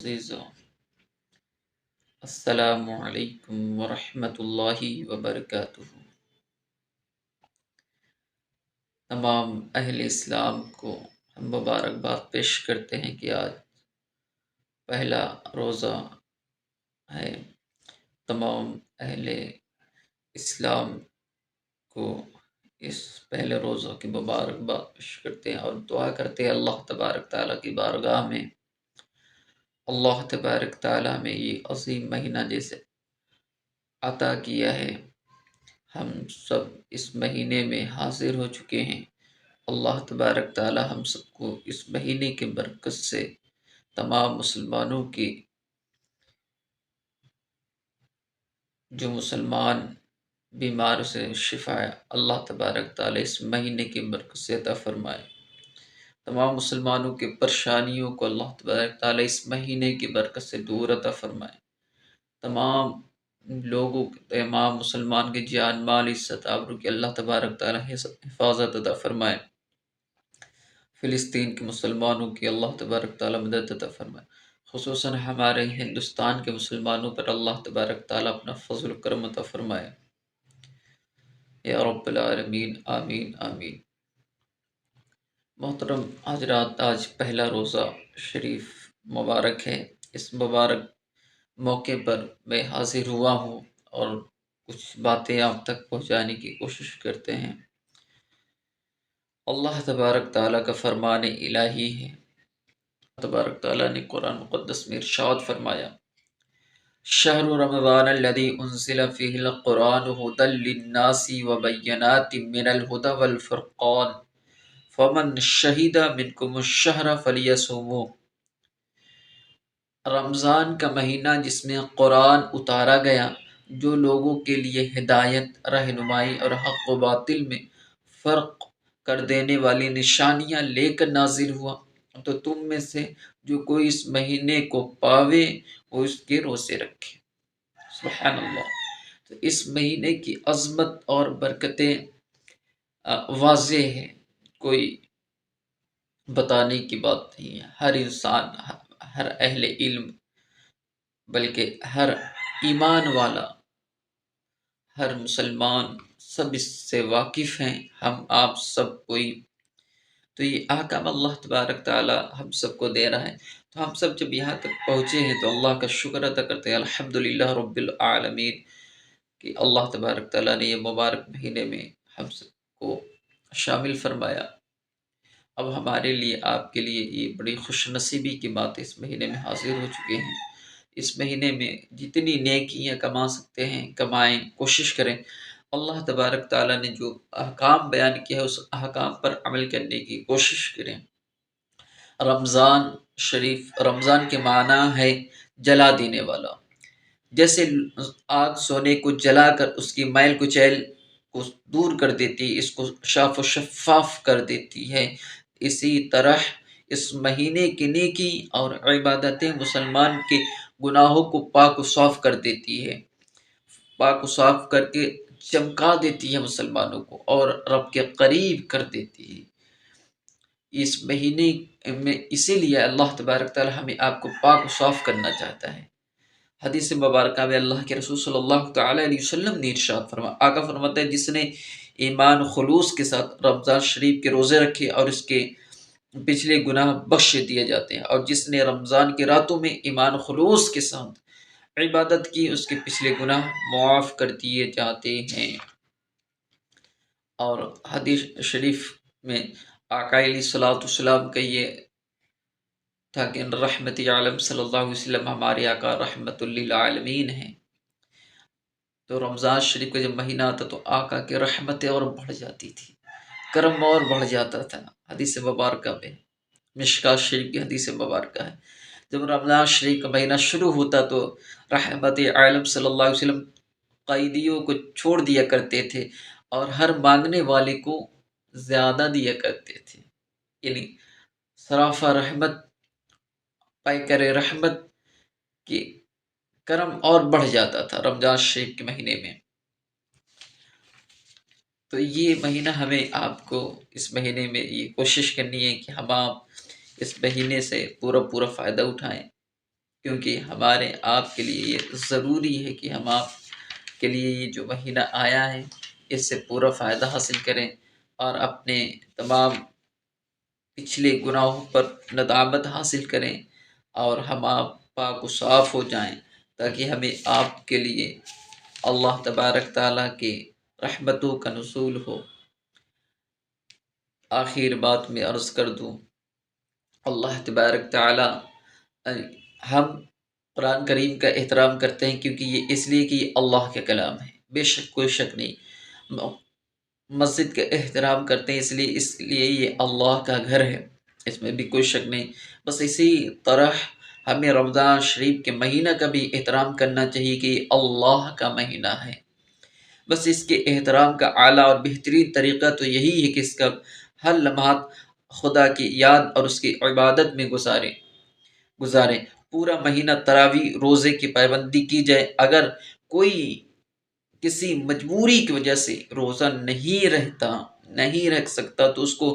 عزیزو، السلام علیکم ورحمۃ اللہ وبرکاتہ۔ تمام اہل اسلام کو ہم مبارکباد پیش کرتے ہیں کہ آج پہلا روزہ ہے۔ تمام اہل اسلام کو اس پہلے روزہ کی مبارکباد پیش کرتے ہیں اور دعا کرتے ہیں اللہ تبارک تعالیٰ کی بارگاہ میں، اللہ تبارک تعالیٰ میں یہ عظیم مہینہ جیسے عطا کیا ہے، ہم سب اس مہینے میں حاضر ہو چکے ہیں۔ اللہ تبارک تعالی ہم سب کو اس مہینے کے برکت سے تمام مسلمانوں کی جو مسلمان بیمار سے شفا اللہ تبارک تعالی اس مہینے کی برکت سے عطا فرمائے۔ تمام مسلمانوں کی پریشانیوں کو اللہ تبارک تعالی اس مہینے کی برکت سے دور عطا فرمائے۔ تمام لوگوں تمام مسلمان کے جان مال عزت آبرو کی اللہ تبارک تعالی حفاظت عطا فرمائے۔ فلسطین کے مسلمانوں کی اللہ تبارک تعالی مدد عطا فرمائے۔ خصوصاً ہمارے ہندوستان کے مسلمانوں پر اللہ تبارک تعالی اپنا فضل و کرم عطا فرمائے، یا رب العالمین، آمین آمین۔ محترم حضرات، آج پہلا روزہ شریف مبارک ہے۔ اس مبارک موقع پر میں حاضر ہوا ہوں اور کچھ باتیں آپ تک پہنچانے کی کوشش کرتے ہیں۔ اللہ تبارک تعالیٰ کا فرمان الہی ہے۔ تبارک تعالیٰ نے قرآن مقدس میں ارشاد فرمایا، شہر رمضان الذی انزل فیہ القرآن ھدی للناس وبینات من الھدی والفرقان فمن شہد منکم الشہر فلیصمہ۔ رمضان کا مہینہ جس میں قرآن اتارا گیا، جو لوگوں کے لیے ہدایت، رہنمائی اور حق و باطل میں فرق کر دینے والی نشانیاں لے کر نازل ہوا، تو تم میں سے جو کوئی اس مہینے کو پاوے وہ اس کے روزے رکھے۔ سبحان اللہ۔ تو اس مہینے کی عظمت اور برکتیں واضح ہے، کوئی بتانے کی بات نہیں ہے۔ ہر انسان، ہر اہل علم، بلکہ ہر ایمان والا، ہر مسلمان سب اس سے واقف ہیں، ہم آپ سب کوئی۔ تو یہ احکام اللہ تبارک تعالی ہم سب کو دے رہا ہے، تو ہم سب جب یہاں تک پہنچے ہیں تو اللہ کا شکر ادا کرتے ہیں، الحمدللہ رب العالمین، کہ اللہ تبارک تعالی نے یہ مبارک مہینے میں ہم سب کو شامل فرمایا۔ اب ہمارے لیے، آپ کے لیے یہ بڑی خوش نصیبی کی بات ہے، اس مہینے میں حاضر ہو چکے ہیں۔ اس مہینے میں جتنی نیکیاں کما سکتے ہیں کمائیں، کوشش کریں۔ اللہ تبارک تعالیٰ نے جو احکام بیان کیا ہے اس احکام پر عمل کرنے کی کوشش کریں۔ رمضان شریف، رمضان کے معنی ہے جلا دینے والا۔ جیسے آگ سونے کو جلا کر اس کی میل کچیل کو دور کر دیتی ہے، اس کو صاف و شفاف کر دیتی ہے، اسی طرح اس مہینے کی نیکی اور عبادتیں مسلمان کے گناہوں کو پاک و صاف کر دیتی ہے، پاک و صاف کر کے چمکا دیتی ہے مسلمانوں کو اور رب کے قریب کر دیتی ہے۔ اس مہینے میں اسی لیے اللہ تبارک تعالی ہمیں آپ کو پاک و صاف کرنا چاہتا ہے۔ حدیث مبارکہ میں اللہ کے رسول صلی اللہ تعالی علیہ وسلم نے ارشاد فرمایا، آقا فرماتے ہیں، جس نے ایمان خلوص کے ساتھ رمضان شریف کے روزے رکھے اور اس کے پچھلے گناہ بخش دیے جاتے ہیں، اور جس نے رمضان کی راتوں میں ایمان خلوص کے ساتھ عبادت کی، اس کے پچھلے گناہ معاف کر دیے جاتے ہیں۔ اور حدیث شریف میں آقا علیہ الصلوۃ والسلام کا یہ تھا کہ رحمت عالم صلی اللہ علیہ وسلم ہمارے آقا رحمت للعالمین ہیں۔ تو رمضان شریف کا جب مہینہ آتا تو آقا کی رحمتیں اور بڑھ جاتی تھی، کرم اور بڑھ جاتا تھا۔ حدیث مبارکہ میں، مشکوٰۃ شریف کی حدیث مبارکہ ہے، جب رمضان شریف کا مہینہ شروع ہوتا تو رحمت عالم صلی اللہ علیہ وسلم قیدیوں کو چھوڑ دیا کرتے تھے اور ہر مانگنے والے کو زیادہ دیا کرتے تھے، یعنی صرافہ رحمت، پیکر رحمت کی کرم اور بڑھ جاتا تھا رمضان شریف کے مہینے میں۔ تو یہ مہینہ ہمیں آپ کو اس مہینے میں یہ کوشش کرنی ہے کہ ہم آپ اس مہینے سے پورا فائدہ اٹھائیں، کیونکہ ہمارے آپ کے لیے یہ ضروری ہے کہ ہم آپ کے لیے یہ جو مہینہ آیا ہے اس سے پورا فائدہ حاصل کریں اور اپنے تمام پچھلے گناہوں پر ندامت حاصل کریں اور ہم آپ پاک و صاف ہو جائیں، تاکہ ہمیں آپ کے لیے اللہ تبارک تعالیٰ کے رحمتوں کا نزول ہو۔ آخر بات میں عرض کر دوں، اللہ تبارک تعالیٰ ہم قرآن کریم کا احترام کرتے ہیں کیونکہ یہ اس لیے کہ یہ اللہ کا کلام ہے، بے شک کوئی شک نہیں۔ مسجد کا احترام کرتے ہیں اس لیے یہ اللہ کا گھر ہے، اس میں بھی کوئی شک نہیں۔ بس اسی طرح ہمیں رمضان شریف کے مہینہ کا بھی احترام کرنا چاہیے کہ یہ اللہ کا مہینہ ہے۔ بس اس کے احترام کا اعلیٰ اور بہترین طریقہ تو یہی ہے کہ اس کا ہر لمحات خدا کی یاد اور اس کی عبادت میں گزاریں۔ پورا مہینہ تراویح روزے کی پابندی کی جائے۔ اگر کوئی کسی مجبوری کی وجہ سے روزہ نہیں رکھ سکتا تو اس کو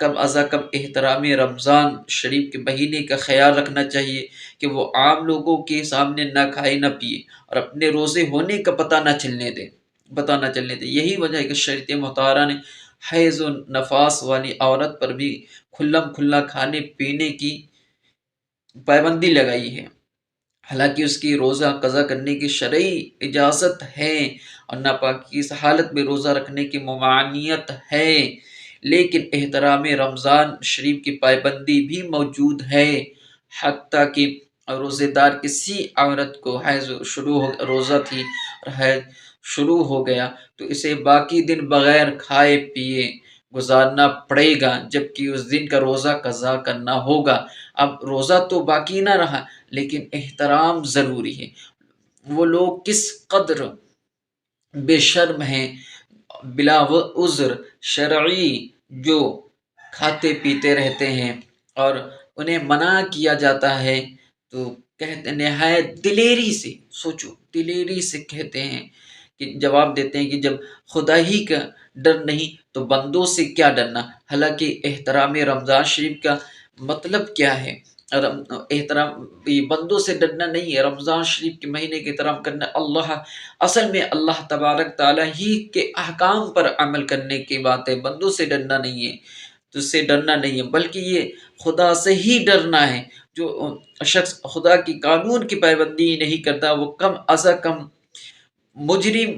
کم از کم احترام رمضان شریف کے مہینے کا خیال رکھنا چاہیے کہ وہ عام لوگوں کے سامنے نہ کھائے نہ پیے اور اپنے روزے ہونے کا پتہ نہ چلنے دے۔ یہی وجہ ہے کہ شریعت مطہرہ نے حیض و نفاس والی عورت پر بھی کھلا کھانے پینے کی پابندی لگائی ہے، حالانکہ اس کی روزہ قضا کرنے کی شرعی اجازت ہے اور ناپاکی کی حالت میں روزہ رکھنے کی ممانعت ہے، لیکن احترام رمضان شریف کی پابندی بھی موجود ہے۔ حتیٰ کہ روزے دار کسی عورت کو روزہ تھی اور حیض شروع ہو گیا تو اسے باقی دن بغیر کھائے پیے گزارنا پڑے گا، جبکہ اس دن کا روزہ قضا کرنا ہوگا۔ اب روزہ تو باقی نہ رہا لیکن احترام ضروری ہے۔ وہ لوگ کس قدر بے شرم ہیں بلا عذر شرعی جو کھاتے پیتے رہتے ہیں اور انہیں منع کیا جاتا ہے تو کہتے نہایت دلیری سے کہتے ہیں کہ جواب دیتے ہیں کہ جب خدا ہی کا ڈر نہیں تو بندوں سے کیا ڈرنا۔ حالانکہ احترام رمضان شریف کا مطلب کیا ہے؟ احترام بندوں سے ڈرنا نہیں ہے، رمضان شریف کے مہینے کا احترام کرنا۔ اصل میں اللہ تبارک تعالیٰ ہی کے احکام پر عمل کرنے کی بات ہے، بندوں سے ڈرنا نہیں ہے، بلکہ یہ خدا سے ہی ڈرنا ہے۔ جو شخص خدا کی قانون کی پابندی نہیں کرتا وہ کم از کم مجرم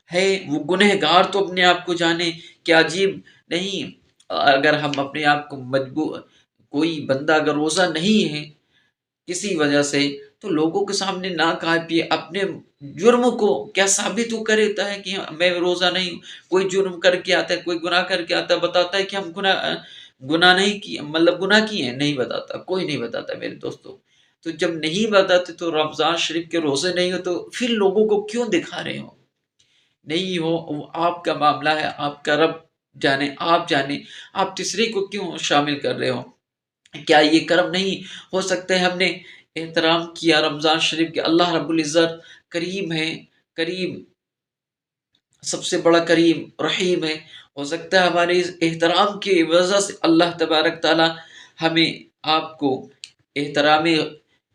ہے، وہ گنہگار تو اپنے آپ کو جانے۔ کیا عجیب نہیں اگر ہم اپنے آپ کو کوئی بندہ اگر روزہ نہیں ہے کسی وجہ سے تو لوگوں کے سامنے نہ کھائے پیے، اپنے جرم کو کیا ثابت وہ کرتا ہے کہ میں روزہ نہیں ہوں؟ کوئی جرم کر کے آتا ہے، کوئی گناہ کر کے آتا ہے، بتاتا ہے کہ ہم گناہ نہیں کیے، گناہ کیے ہیں، نہیں بتاتا، کوئی نہیں بتاتا میرے دوستو۔ تو جب نہیں بتاتے تو رمضان شریف کے روزے نہیں ہو تو پھر لوگوں کو کیوں دکھا رہے ہو؟ نہیں ہو، وہ آپ کا معاملہ ہے، آپ کا رب جانے، آپ جانے، آپ تیسرے کو کیوں شامل کر رہے ہو؟ کیا یہ کرم نہیں ہو سکتے؟ ہم نے احترام کیا رمضان شریف کے، اللہ رب العزت کریم ہے، کریم سب سے بڑا کریم رحیم ہے، ہو سکتا ہے ہمارے اس احترام کی وجہ سے اللہ تبارک تعالیٰ ہمیں آپ کو احترام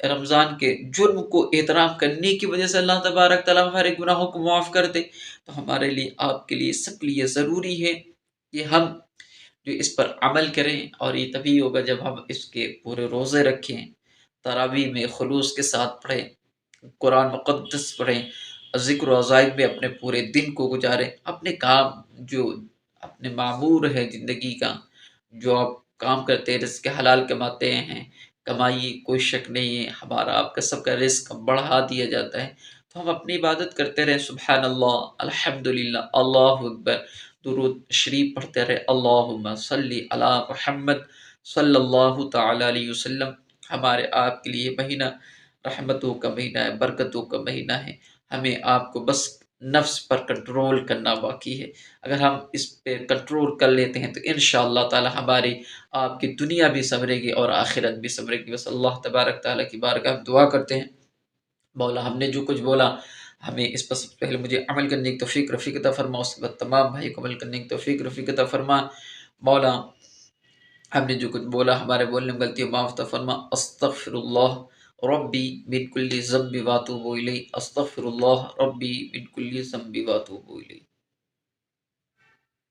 رمضان کے جرم کو احترام کرنے کی وجہ سے اللہ تبارک تعالیٰ ہمارے گناہوں کو معاف کر دے۔ تو ہمارے لیے، آپ کے لیے، سب کے لیے ضروری ہے کہ ہم جو اس پر عمل کریں، اور یہ تبھی ہوگا جب ہم اس کے پورے روزے رکھیں، تراویح میں خلوص کے ساتھ پڑھیں، قرآن مقدس پڑھیں، ذکر و عزائم میں اپنے پورے دن کو گزاریں، اپنے کام جو اپنے معمور ہے زندگی کا، جو آپ کام کرتے ہیں، رزق حلال کماتے ہیں، کمائی کوئی شک نہیں ہے ہمارا آپ کا سب کا رزق بڑھا دیا جاتا ہے، تو ہم اپنی عبادت کرتے رہیں، سبحان اللہ، الحمدللہ، اللہ اکبر، درود شریف پڑھتے رہے، اللہم صلی علی محمد صلی اللہ تعالی علیہ وسلم۔ ہمارے آپ کے لیے مہینہ رحمتوں کا مہینہ ہے، برکتوں کا مہینہ ہے، ہمیں آپ کو بس نفس پر کنٹرول کرنا باقی ہے۔ اگر ہم اس پہ کنٹرول کر لیتے ہیں تو انشاءاللہ تعالی ہماری آپ کی دنیا بھی سنورے گی اور آخرت بھی سنورے گی۔ بس اللہ تبارک تعالیٰ کی بارگاہ میں دعا کرتے ہیں، مولا ہم نے جو کچھ بولا ہمیں اس پر سب سے پہلے مجھے عمل کرنے کی توفیق رفیق عطا فرما، اس کے بعد تمام بھائی کو عمل کرنے کی توفیق رفیق عطا فرما۔ مولا ہم نے جو کچھ بولا ہمارے بولنے میں غلطی معاف عطا فرما، استغفر اللہ ربی من کل ذنب واتوب الیہ، استغفر اللہ ربی من کل ذنب واتوب الیہ۔